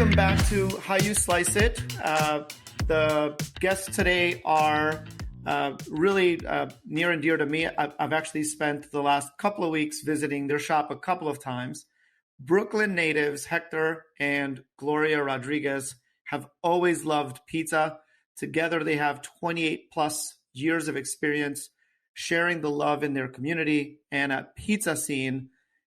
welcome back to How You Slice It. The guests today are really near and dear to me. I've actually spent the last couple of weeks visiting their shop a couple of times. Brooklyn natives Hector and Gloria Rodriguez have always loved pizza. Together, they have 28 plus years of experience sharing the love in their community and at Pizza Scene,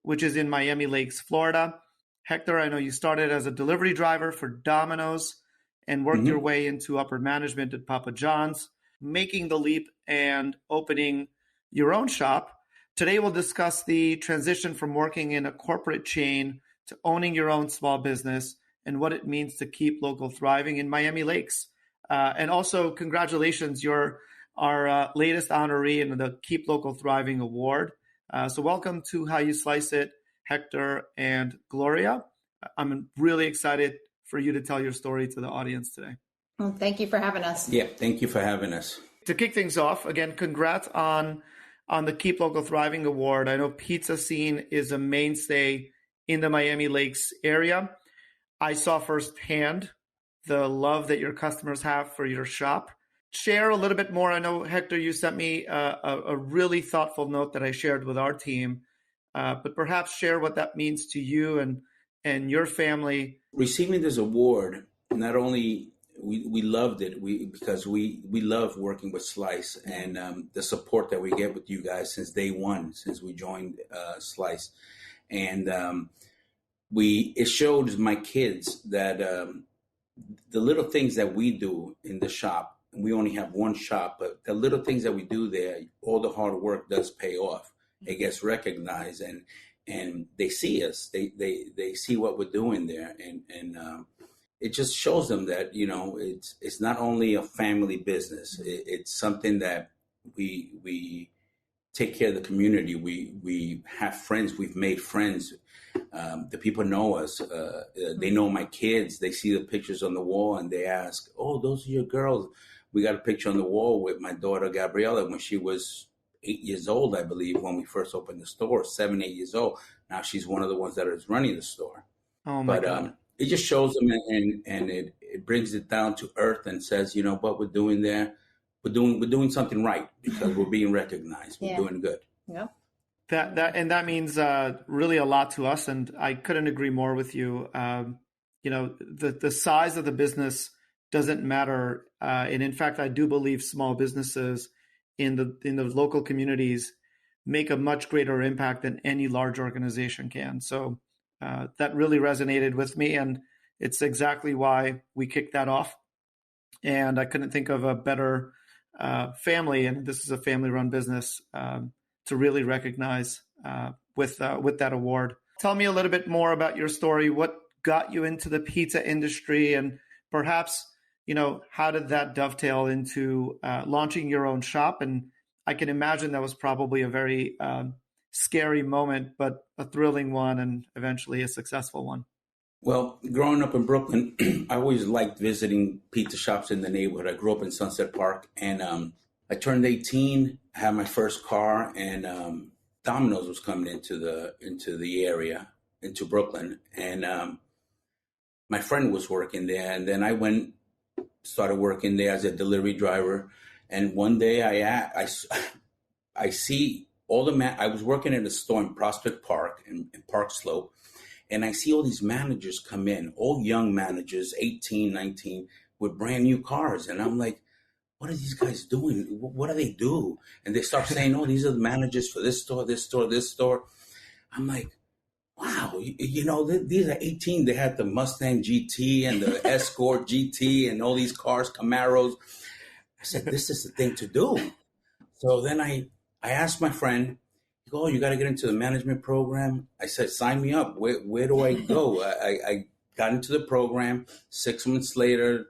which is in Miami Lakes, Florida. Hector, I know you started as a delivery driver for Domino's and worked your way into upper management at Papa John's, making the leap and opening your own shop. Today, we'll discuss the transition from working in a corporate chain to owning your own small business and what it means to keep local thriving in Miami Lakes. And also, congratulations, you're our latest honoree in the Keep Local Thriving Award. So welcome to How You Slice It, Hector and Gloria. I'm really excited for you to tell your story to the audience today. Well, thank you for having us. Yeah, thank you for having us. To kick things off, again, congrats on the Keep Local Thriving Award. I know Pizza Scene is a mainstay in the Miami Lakes area. I saw firsthand the love that your customers have for your shop. Share a little bit more. I know, Hector, you sent me a really thoughtful note that I shared with our team, but perhaps share what that means to you and your family. Receiving this award, not only we loved it because we love working with Slice and the support that we get with you guys since day one, since we joined Slice. And it showed my kids that the little things that we do in the shop, and we only have one shop, but the little things that we do there, all the hard work does pay off. It gets recognized, and they see us. They see what we're doing there, and it just shows them that it's not only a family business. It's something that we take care of the community. We have friends. We've made friends. The people know us. They know my kids. They see the pictures on the wall, and they ask, "Oh, those are your girls." We got a picture on the wall with my daughter Gabriella when she was 8 years old, I believe, when we first opened the store. 7, 8 years old. Now she's one of the ones that is running the store. Oh my God. It just shows them, and it brings it down to earth and says, what we're doing there, we're doing something right because we're being recognized. We're doing good. Yeah. That means really a lot to us, and I couldn't agree more with you. The size of the business doesn't matter, and in fact, I do believe small businesses in the local communities make a much greater impact than any large organization can. So that really resonated with me, and it's exactly why we kicked that off. And I couldn't think of a better family, and this is a family-run business, to really recognize with that award. Tell me a little bit more about your story. What got you into the pizza industry, and perhaps how did that dovetail into launching your own shop? And I can imagine that was probably a very scary moment, but a thrilling one, and eventually a successful one. Well, growing up in Brooklyn, I always liked visiting pizza shops in the neighborhood. I grew up in Sunset Park, and I turned 18, had my first car, and Domino's was coming into the area, into Brooklyn, and my friend was working there, and then I started working there as a delivery driver. And one day I see all I was working at a store in Prospect Park in Park Slope, and I see all these managers come in, all young managers, 18, 19, with brand new cars. And I'm like, what are these guys doing? What do they do? And they start saying, oh, these are the managers for this store, this store, this store. I'm like, wow, these are 18. They had the Mustang GT and the Escort GT and all these cars, Camaros. I said, this is the thing to do. So then I asked my friend, oh, you got to get into the management program. I said, sign me up. Where do I go? I got into the program. 6 months later,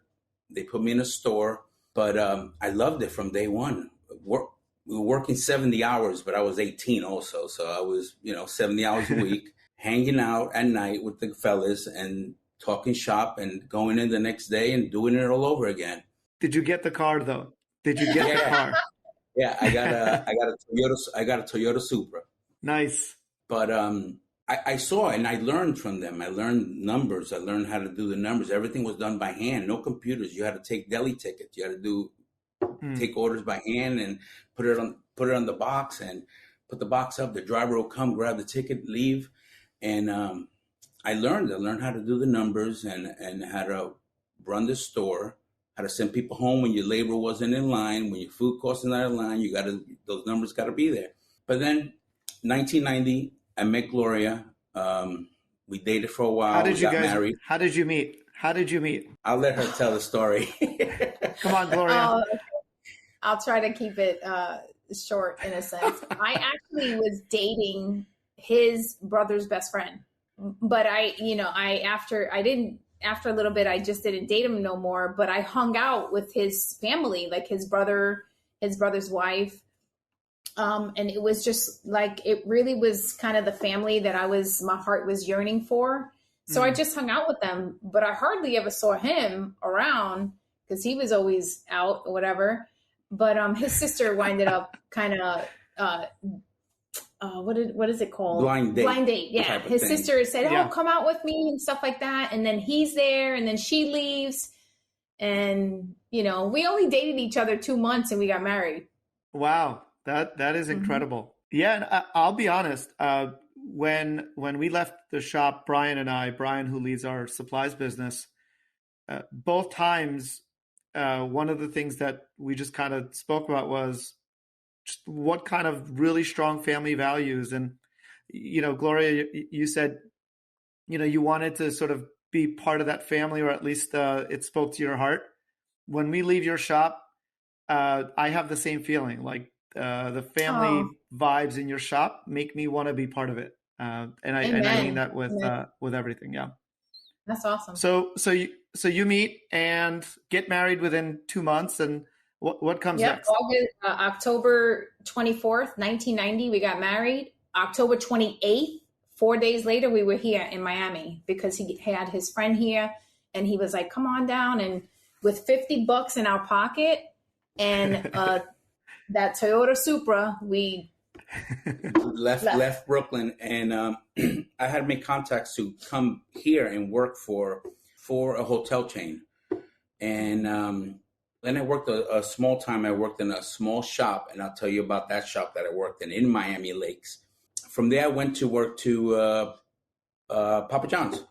they put me in a store. But I loved it from day one. We were working 70 hours, but I was 18 also. So I was, 70 hours a week, hanging out at night with the fellas and talking shop and going in the next day and doing it all over again. Did you get the car though? Did you get the car? Yeah, I got a Toyota Supra. Nice. But I saw and I learned from them. I learned numbers. I learned how to do the numbers. Everything was done by hand. No computers. You had to take deli tickets. You had to take orders by hand and put it on the box and put the box up. The driver will come, grab the ticket, leave. And I learned how to do the numbers and how to run the store, how to send people home when your labor wasn't in line, when your food cost is not in line. Those numbers got to be there. But then 1990, I met Gloria. We dated for a while. How did you got guys married. How did you meet? How did you meet? I'll let her tell the story. Come on, Gloria. I'll try to keep it short in a sense. I actually was dating his brother's best friend, but after a little bit, I just didn't date him no more, but I hung out with his family, like his brother's wife. And it was just like, it really was kind of the family that my heart was yearning for. So I just hung out with them, but I hardly ever saw him around because he was always out or whatever. But his sister winded up kind of, what is it called? Blind date. Yeah. His sister said, "Oh, come out with me," and stuff like that. And then he's there and then she leaves. And, we only dated each other 2 months and we got married. Wow. That is incredible. Yeah. And I'll be honest. When we left the shop, Brian, who leads our supplies business, both times, one of the things that we just kind of spoke about was just what kind of really strong family values. And, Gloria, you said, you wanted to sort of be part of that family, or at least it spoke to your heart. When we leave your shop, I have the same feeling. Like the family vibes in your shop make me want to be part of it. And I mean that with everything. Yeah. That's awesome. So you meet and get married within 2 months, and what comes next? October 24th, 1990, we got married. October 28th, 4 days later, we were here in Miami because he had his friend here, and he was like, "Come on down." And with $50 in our pocket and that Toyota Supra, we left Brooklyn, and I had to make contacts to come here and work for a hotel chain. And then I worked a small time. I worked in a small shop, and I'll tell you about that shop that I worked in Miami Lakes. From there, I went to work to Papa John's.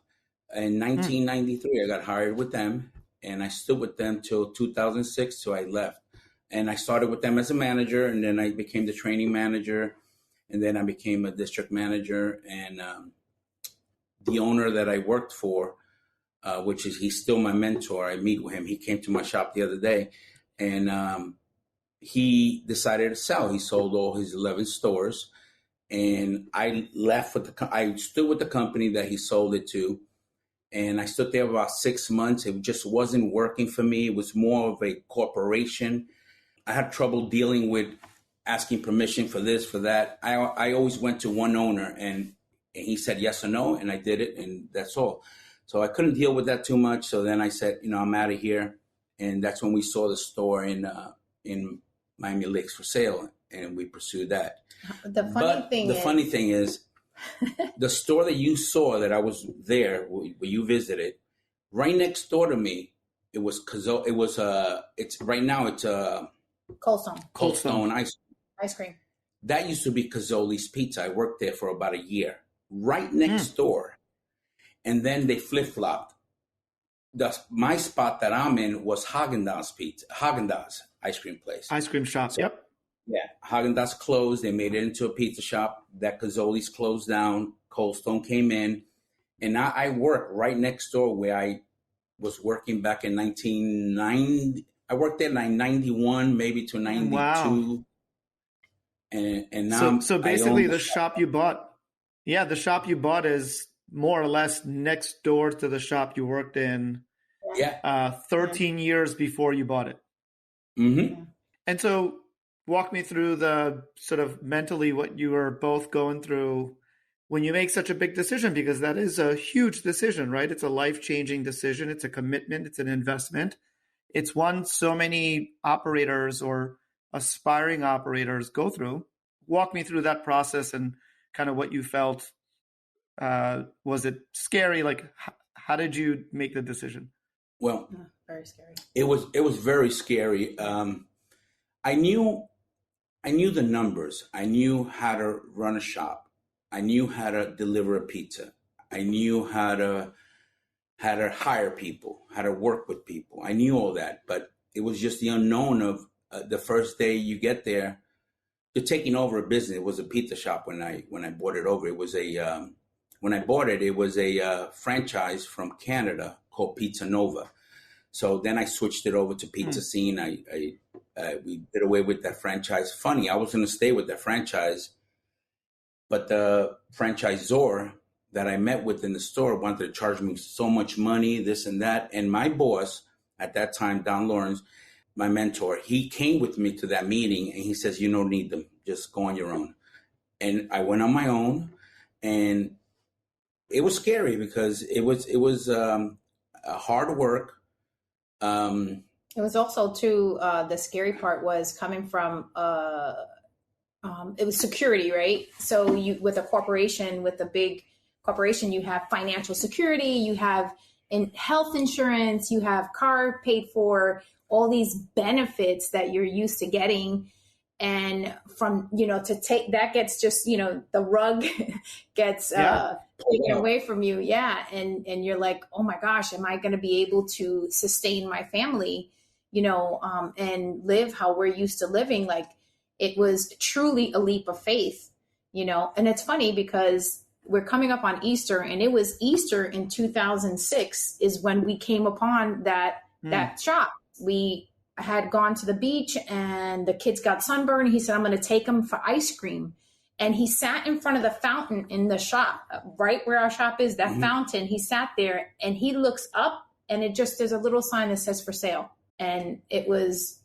In 1993, I got hired with them, and I stood with them till 2006, so I left. And I started with them as a manager, and then I became the training manager, and then I became a district manager. And the owner that I worked for, he's still my mentor. I meet with him. He came to my shop the other day, and he decided to sell. He sold all his 11 stores, and I left I stood with the company that he sold it to. And I stood there about 6 months. It just wasn't working for me. It was more of a corporation. I had trouble dealing with asking permission for this, for that. I always went to one owner, and he said yes or no, and I did it, and that's all. So I couldn't deal with that too much. So then I said, I'm out of here. And that's when we saw the store in Miami Lakes for sale, and we pursued that. The funny thing is, the store that you saw that I was there, where you visited, right next door to me, it was right now it's Cold Stone ice cream. That used to be Cazzoli's Pizza. I worked there for about a year, right next door. And then they flip-flopped. My spot that I'm in was Haagen-Dazs ice cream place. Ice cream shop, so, yep. Yeah, Haagen-Dazs closed. They made it into a pizza shop. That Cazzoli's closed down. Cold Stone came in. And now I work right next door where I was working back in 1990. I worked there in 91, maybe to 92. Wow. And now so basically the shop you bought. Yeah, the shop you bought is more or less next door to the shop you worked in. Yeah. 13 years before you bought it. Mm-hmm. And so walk me through the sort of mentally what you were both going through when you make such a big decision, because that is a huge decision, right? It's a life-changing decision. It's a commitment. It's an investment. It's one so many operators or aspiring operators go through. Walk me through that process and kind of what you felt Was it scary? Like, how did you make the decision? Well, very scary. It was very scary. I knew the numbers. I knew how to run a shop. I knew how to deliver a pizza. I knew how to hire people, how to work with people. I knew all that, but it was just the unknown of the first day you get there. You're taking over a business. It was a pizza shop when I bought it over. It was when I bought it, it was a franchise from Canada called Pizza Nova. So then I switched it over to Pizza Scene. We did away with that franchise. Funny, I was going to stay with that franchise, but the franchisor that I met with in the store wanted to charge me so much money, this and that. And my boss at that time, Don Lawrence, my mentor, he came with me to that meeting and he says, you don't need them. Just go on your own. And I went on my own, and it was scary because it was hard work. It was also too, the scary part was coming from, it was security, right? So you, with a corporation, with a big corporation, you have financial security, you have health insurance, you have car paid for, all these benefits that you're used to getting. And from, to take, that gets just, the rug gets taken away from you. Yeah. And you're like, oh my gosh, am I going to be able to sustain my family, and live how we're used to living? Like, it was truly a leap of faith, and it's funny because we're coming up on Easter, and it was Easter in 2006 is when we came upon that shop. We had gone to the beach and the kids got sunburned. He said, I'm going to take them for ice cream. And he sat in front of the fountain in the shop, right where our shop is, that fountain. He sat there and he looks up, and there's a little sign that says for sale. And it was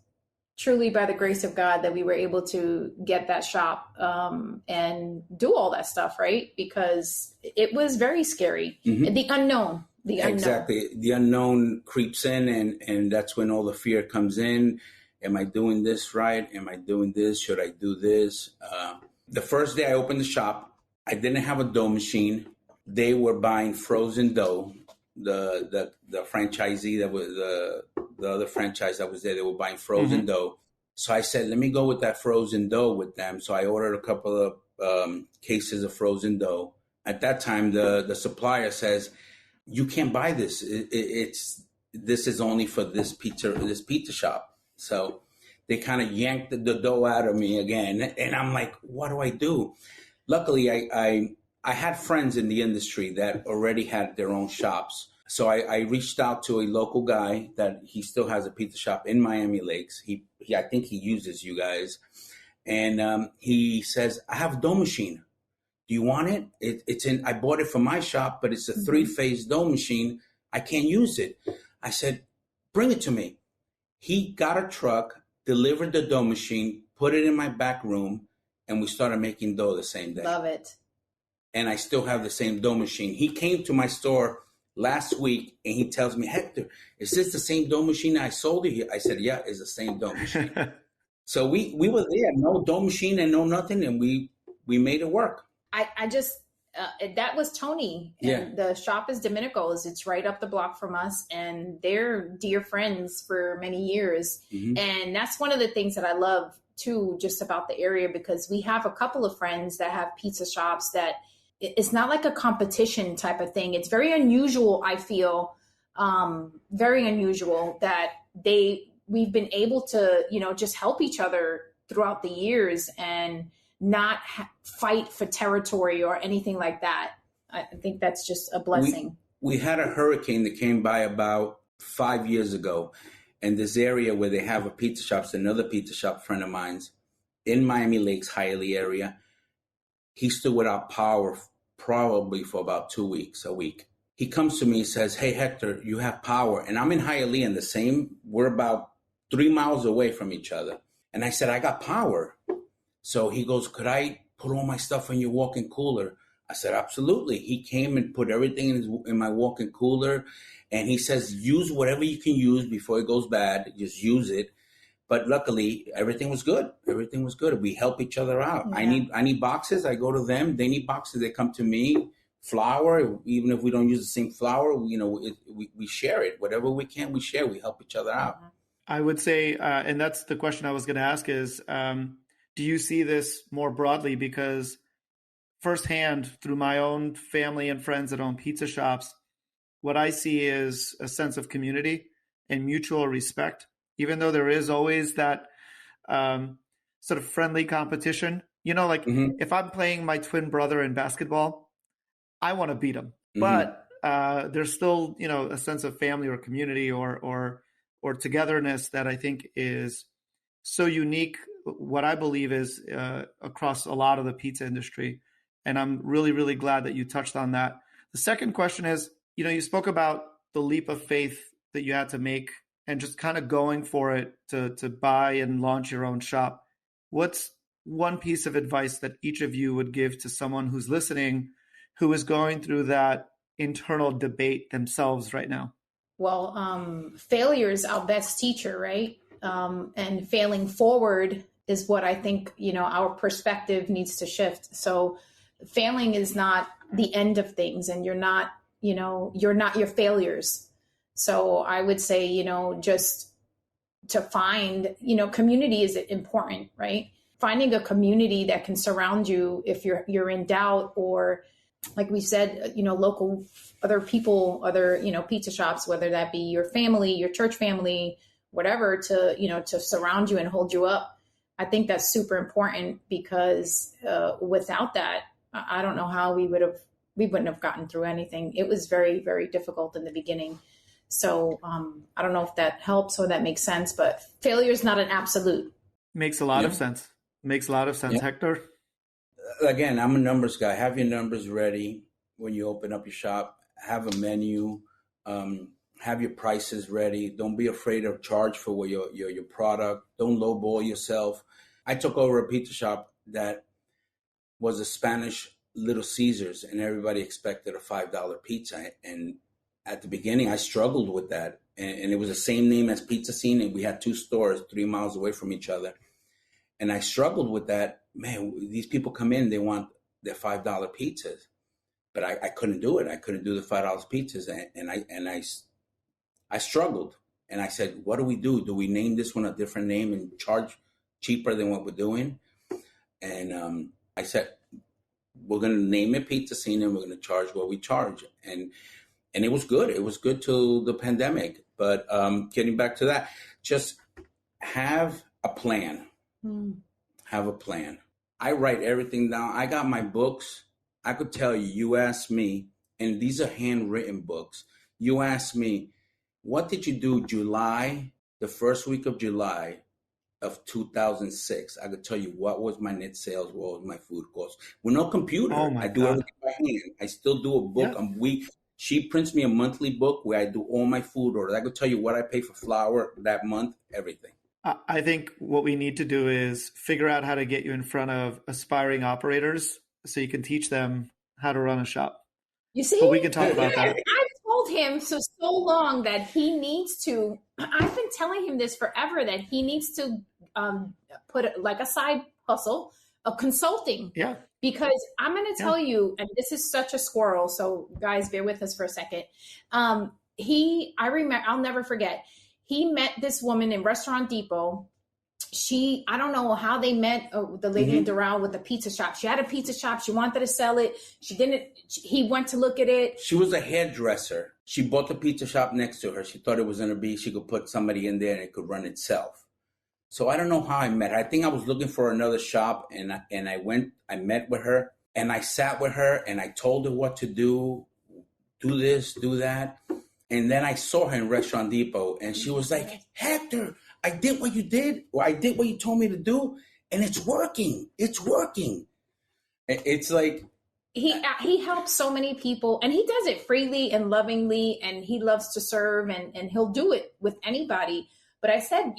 truly by the grace of God that we were able to get that shop and do all that stuff, right? Because it was very scary. The unknown. Exactly. The unknown creeps in, and that's when all the fear comes in. Am I doing this right? Am I doing this? Should I do this? The first day I opened the shop, I didn't have a dough machine. They were buying frozen dough. The franchisee that was the other franchise that was there, they were buying frozen dough. So I said, let me go with that frozen dough with them. So I ordered a couple of cases of frozen dough. At that time, the supplier says, you can't buy this. This is only for this pizza shop. So they kind of yanked the dough out of me again. And I'm like, what do I do? Luckily, I had friends in the industry that already had their own shops. So I reached out to a local guy that he still has a pizza shop in Miami Lakes. I think he uses you guys. And he says, I have a dough machine. Do you want it? I bought it for my shop, but it's a 3-phase dough machine. I can't use it. I said, bring it to me. He got a truck, delivered the dough machine, put it in my back room, and we started making dough the same day. Love it. And I still have the same dough machine. He came to my store last week and he tells me, Hector, is this the same dough machine I sold you? I said, yeah, it's the same dough machine. So we were there, no dough machine and no nothing, and we made it work. I just, that was Tony. And the shop is Domenico's. It's right up the block from us. And they're dear friends for many years. And that's one of the things that I love too, just about the area, because we have a couple of friends that have pizza shops that it's not like a competition type of thing. It's very unusual, I feel, very unusual that we've been able to, just help each other throughout the years and not fight for territory or anything like that. I think that's just a blessing. We had a hurricane that came by about 5 years ago, and this area where they have a pizza shop, it's another pizza shop friend of mine's in Miami Lakes, Hialeah area. He stood without power probably for about 2 weeks, a week. He comes to me and says, hey, Hector, you have power. And I'm in Hialeah, we're about 3 miles away from each other. And I said, I got power. So he goes, could I put all my stuff in your walk-in cooler? I said, absolutely. He came and put everything in my walk-in cooler. And he says, use whatever you can use before it goes bad. Just use it. But luckily, everything was good. Everything was good. We help each other out. Yeah. I need boxes. I go to them. They need boxes. They come to me. flour, even if we don't use the same flour, we share it. Whatever we can, we share. We help each other out. I would say, and that's the question I was going to ask is, do you see this more broadly? Because firsthand, through my own family and friends that own pizza shops, what I see is a sense of community and mutual respect, even though there is always that sort of friendly competition. If I'm playing my twin brother in basketball, I want to beat him. But there's still, a sense of family or community or togetherness that I think is so unique, what I believe is across a lot of the pizza industry. And I'm really, really glad that you touched on that. The second question is, you spoke about the leap of faith that you had to make and just kind of going for it to buy and launch your own shop. What's one piece of advice that each of you would give to someone who's listening, who is going through that internal debate themselves right now? Well, failure is our best teacher, right? And failing forward is what I think, our perspective needs to shift. So failing is not the end of things, and you're not your failures. So I would say, just to find, community is important, right? Finding a community that can surround you if you're in doubt, or like we said, local other people, other, pizza shops, whether that be your family, your church family, whatever, to surround you and hold you up. I think that's super important, because without that, I don't know how we wouldn't have gotten through anything. It was very, very difficult in the beginning. So I don't know if that helps or that makes sense, but failure is not an absolute. Makes a lot of sense. Makes a lot of sense. Yeah. Hector? Again, I'm a numbers guy. Have your numbers ready when you open up your shop. Have a menu. Have your prices ready. Don't be afraid of charge for your product. Don't lowball yourself. I took over a pizza shop that was a Spanish Little Caesars, and everybody expected a $5 pizza. And at the beginning, I struggled with that. And it was the same name as Pizza Scene, and we had 2 stores 3 miles away from each other. And I struggled with that. Man, these people come in, they want their $5 pizzas. But I couldn't do it. I couldn't do the $5 pizzas. And I struggled. And I said, what do we do? Do we name this one a different name and charge cheaper than what we're doing? And I said, we're going to name it Pizza Scene, and we're going to charge what we charge. And it was good. It was good till the pandemic. But getting back to that, just have a plan. Have a plan. I write everything down. I got my books. I could tell you, you asked me, and these are handwritten books. You asked me, what did you do the first week of July of 2006? I could tell you what was my net sales, what was my food cost. With no computer. I do everything by hand. I still do a book a week. She prints me a monthly book where I do all my food orders. I could tell you what I pay for flour that month, everything. I think what we need to do is figure out how to get you in front of aspiring operators so you can teach them how to run a shop. You see? But we can talk about that. I've told him so long that he needs to, I've been telling him this forever, that he needs to put like a side hustle of consulting. Yeah. Because I'm going to tell you, and this is such a squirrel, so guys, bear with us for a second. I remember, I'll never forget. He met this woman in Restaurant Depot. I don't know how they met, the lady in Doral with the pizza shop. She had a pizza shop. She wanted to sell it. He went to look at it. She was a hairdresser. She bought the pizza shop next to her. She thought it was going to be, she could put somebody in there and it could run itself. So I don't know how I met her. I think I was looking for another shop, and I met with her, and I sat with her, and I told her what to do this, do that. And then I saw her in Restaurant Depot, and she was like, Hector, I did what you did, or I did what you told me to do, and it's working. It's working. It's like... He helps so many people, and he does it freely and lovingly, and he loves to serve, and he'll do it with anybody. But I said,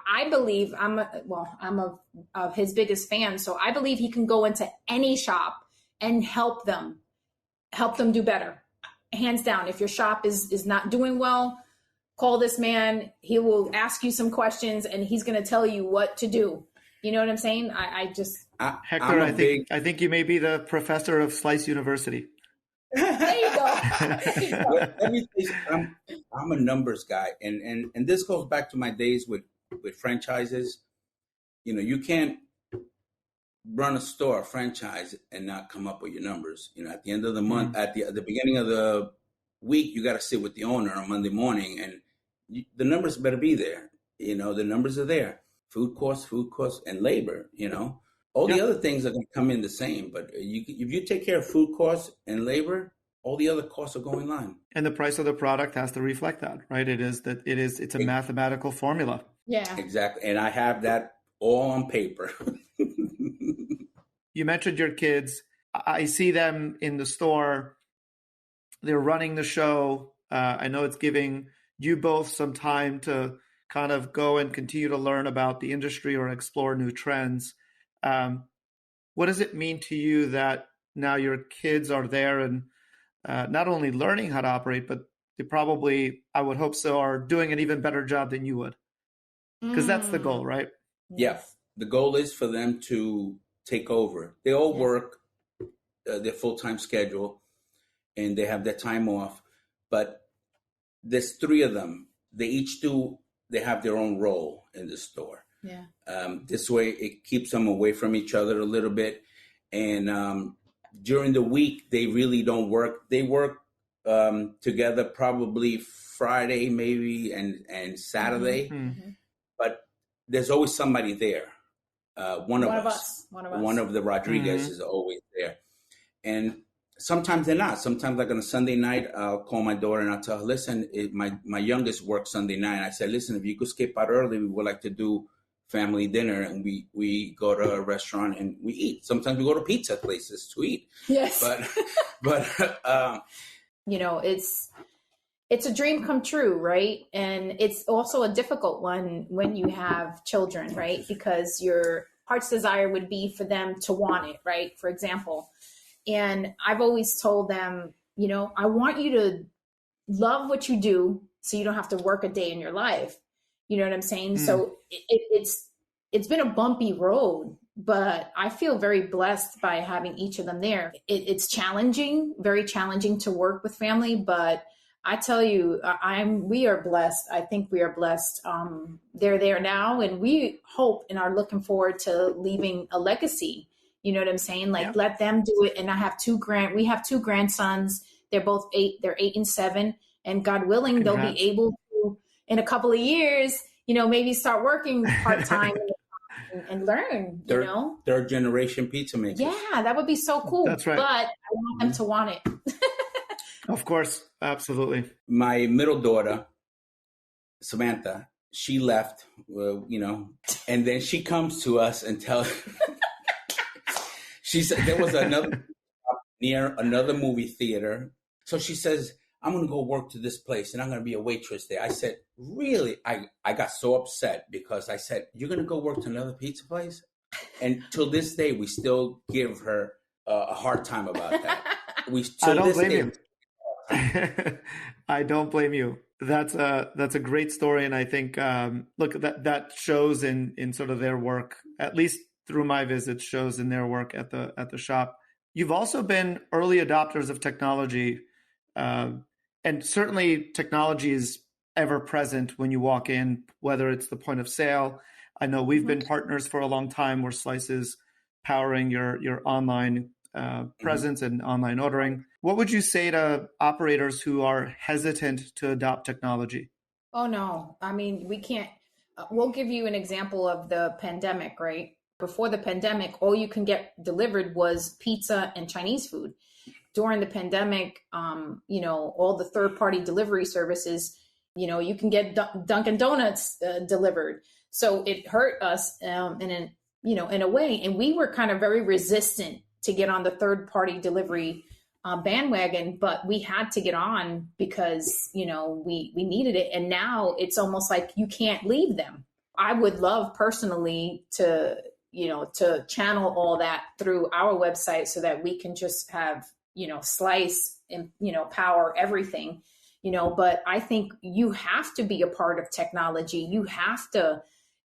I believe I'm his biggest fan. So I believe he can go into any shop and help them do better. Hands down. If your shop is not doing well, call this man. He will ask you some questions, and he's going to tell you what to do. You know what I'm saying? I just Hector, I think you may be the professor of Slice University. there you go. Let me tell you, I'm a numbers guy, and this goes back to my days with franchises. You know, you can't run a store, a franchise, and not come up with your numbers. You know, at the end of the month, at the beginning of the week, you got to sit with the owner on Monday morning, and the numbers better be there. You know, the numbers are there. Food costs, and labor. You know, all the other things are going to come in the same. But if you take care of food costs and labor, all the other costs are going on. And the price of the product has to reflect that, right? It's a mathematical formula. Yeah, exactly. And I have that all on paper. You mentioned your kids. I see them in the store. They're running the show. I know it's giving you both some time to kind of go and continue to learn about the industry or explore new trends. What does it mean to you that now your kids are there and not only learning how to operate, but they probably, I would hope so, are doing an even better job than you would? Because that's the goal, right? Yeah. The goal is for them to take over. They all work their full-time schedule and they have their time off. But there's 3 of them. They have their own role in the store. Yeah. This way it keeps them away from each other a little bit. And during the week, they really don't work. They work together probably Friday maybe and Saturday. Mm-hmm. But there's always somebody there. One of us. One of the Rodriguez is always there. And sometimes they're not. Sometimes, like on a Sunday night, I'll call my daughter and I'll tell her, listen, my youngest works Sunday night. I said, listen, if you could skip out early, we would like to do family dinner. And we go to a restaurant and we eat. Sometimes we go to pizza places to eat. Yes. But you know, it's a dream come true, right? And it's also a difficult one when you have children, right? Because your heart's desire would be for them to want it, right? For example. And I've always told them, you know, I want you to love what you do so you don't have to work a day in your life. You know what I'm saying? So it's been a bumpy road, but I feel very blessed by having each of them there. It's challenging, very challenging to work with family, but I tell you, we are blessed. I think we are blessed. They're there now, and we hope and are looking forward to leaving a legacy. You know what I'm saying? Like, let them do it. And we have 2 grandsons. They're both 8. They're 8 and 7. And God willing, Congrats. They'll be able to, in a couple of years, you know, maybe start working part-time and learn, you know? 3rd generation pizza makers. Yeah, that would be so cool. That's right. But I want them to want it. Of course. Absolutely. My middle daughter, Samantha, she left, you know, and then she comes to us and tells, she said there was another near another movie theater. So she says, I'm going to go work to this place and I'm going to be a waitress there. I said, really? I got so upset because I said, you're going to go work to another pizza place? And till this day, we still give her a hard time about that. I don't blame you. I don't blame you. That's a great story. And I think, look, that shows in sort of their work, at least through my visits, shows in their work at the shop. You've also been early adopters of technology. And certainly technology is ever present when you walk in, whether it's the point of sale. I know we've been partners for a long time where Slice is powering your online presence and online ordering. What would you say to operators who are hesitant to adopt technology? Oh, no. I mean, we can't. We'll give you an example of the pandemic, right? Before the pandemic, all you can get delivered was pizza and Chinese food. During the pandemic, you know, all the third-party delivery services, you know, you can get Dunkin' Donuts delivered. So it hurt us in a way. And we were kind of very resistant to get on the third-party delivery bandwagon, but we had to get on because, you know, we needed it. And now it's almost like you can't leave them. I would love personally to channel all that through our website so that we can just have, you know, Slice and, you know, power everything, you know, but I think you have to be a part of technology. You have to,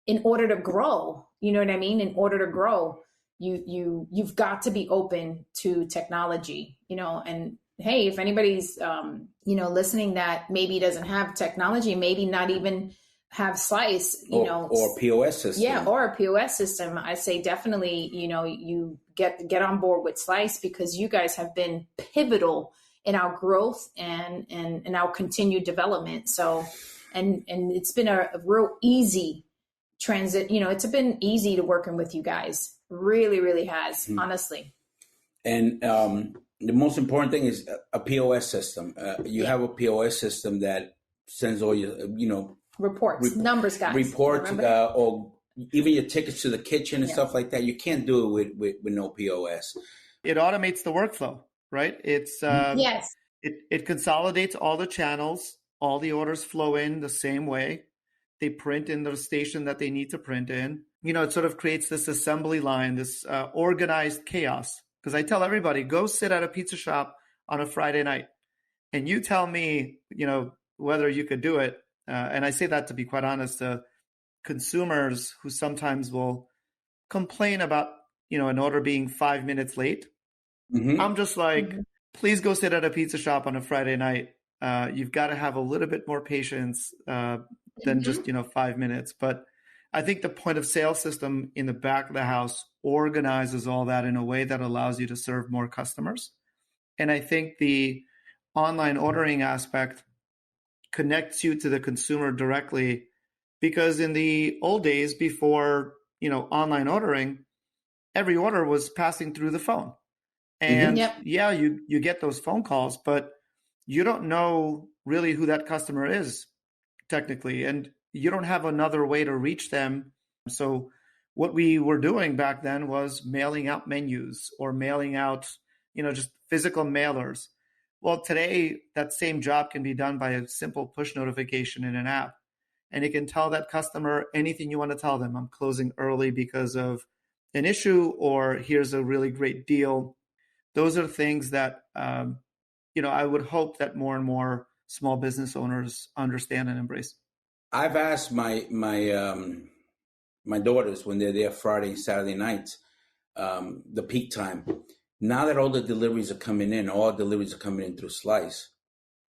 in order to grow, You know what I mean? In order to grow, you've got to be open to technology, and hey, if anybody's, listening that maybe doesn't have technology, maybe not even have Slice, or POS system. Yeah, or a POS system. I say definitely, you get on board with Slice, because you guys have been pivotal in our growth and our continued development. So, and it's been a real easy transit. It's been easy to working with you guys. Really, really has, honestly. And the most important thing is a POS system. You have a POS system that sends all your, reports, numbers, guys. Reports, or even your tickets to the kitchen and stuff like that. You can't do it with no POS. It automates the workflow, right? It's yes. It consolidates all the channels. All the orders flow in the same way. They print in the station that they need to print in. It sort of creates this assembly line, this organized chaos. Because I tell everybody, go sit at a pizza shop on a Friday night, and you tell me, whether you could do it. And I say that to be quite honest, consumers who sometimes will complain about, an order being 5 minutes late. Mm-hmm. I'm just like, please go sit at a pizza shop on a Friday night. You've got to have a little bit more patience than just, 5 minutes. But I think the point of sale system in the back of the house organizes all that in a way that allows you to serve more customers. And I think the online ordering aspect connects you to the consumer directly, because in the old days before, online ordering, every order was passing through the phone. And you get those phone calls, but you don't know really who that customer is technically, and you don't have another way to reach them. So what we were doing back then was mailing out menus or mailing out, just physical mailers. Well, today that same job can be done by a simple push notification in an app, and it can tell that customer anything you want to tell them. I'm closing early because of an issue, or here's a really great deal. Those are things that, I would hope that more and more small business owners understand and embrace. I've asked my daughters when they're there Friday, Saturday nights, the peak time. Now that all the deliveries are coming in, all deliveries are coming in through Slice,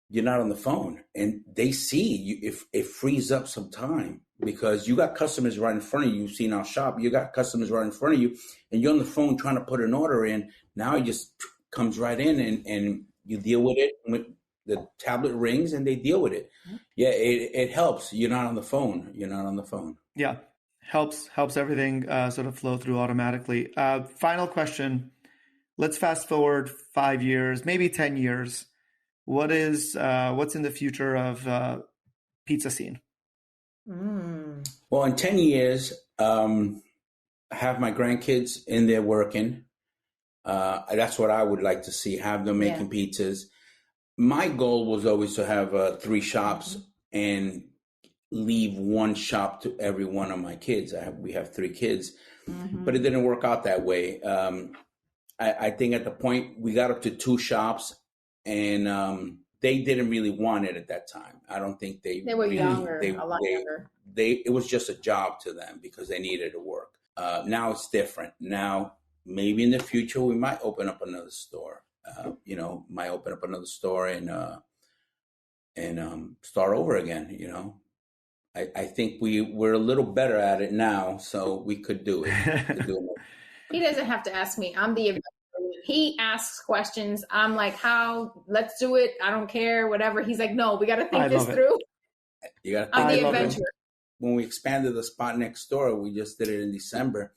you're not on the phone, and they see you. If it frees up some time, because you got customers right in front of you. You've seen our shop. You got customers right in front of you, and you're on the phone trying to put an order in. Now it just comes right in, and you deal with it. When the tablet rings, and they deal with it. Yeah, it helps. You're not on the phone. Yeah, helps everything sort of flow through automatically. Final question. Let's fast forward 5 years, maybe 10 years. What's in the future of Pizza Scene? Well, in 10 years, I have my grandkids in there working. That's what I would like to see, have them making pizzas. My goal was always to have 3 shops and leave 1 shop to every one of my kids. We have 3 kids, but it didn't work out that way. I think at the point we got up to 2 shops, and they didn't really want it at that time. I don't think they were really, younger, a lot younger. It was just a job to them because they needed to work. Now it's different. Now maybe in the future we might open up another store. Might open up another store and start over again. I think we're a little better at it now, so we could do it. He doesn't have to ask me. I'm the adventurer. He asks questions. I'm like, how? Let's do it. I don't care, whatever. He's like, no, we got to think this through. I'm the adventurer. When we expanded the spot next door, we just did it in December.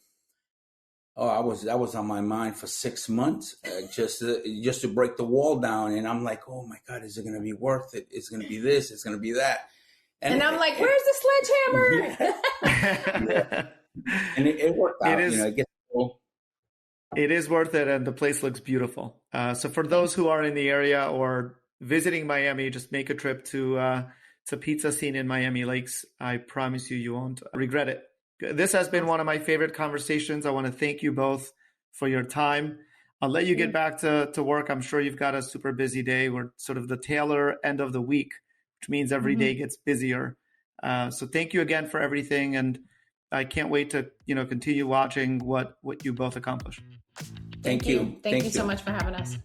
Oh, that was on my mind for 6 months, just to break the wall down. And I'm like, oh my God, is it going to be worth it? It's going to be this. It's going to be that. And I'm like, where's the sledgehammer? Yeah. And it worked out. It is worth it, and the place looks beautiful. So for those who are in the area or visiting Miami, just make a trip to Pizza Scene in Miami Lakes. I promise you won't regret it. This has been one of my favorite conversations. I want to thank you both for your time. I'll let you get back to work. I'm sure you've got a super busy day. We're sort of the tailer end of the week, which means every day gets busier. So thank you again for everything. And I can't wait to continue watching what you both accomplish. Thank you. Thank you so much for having us.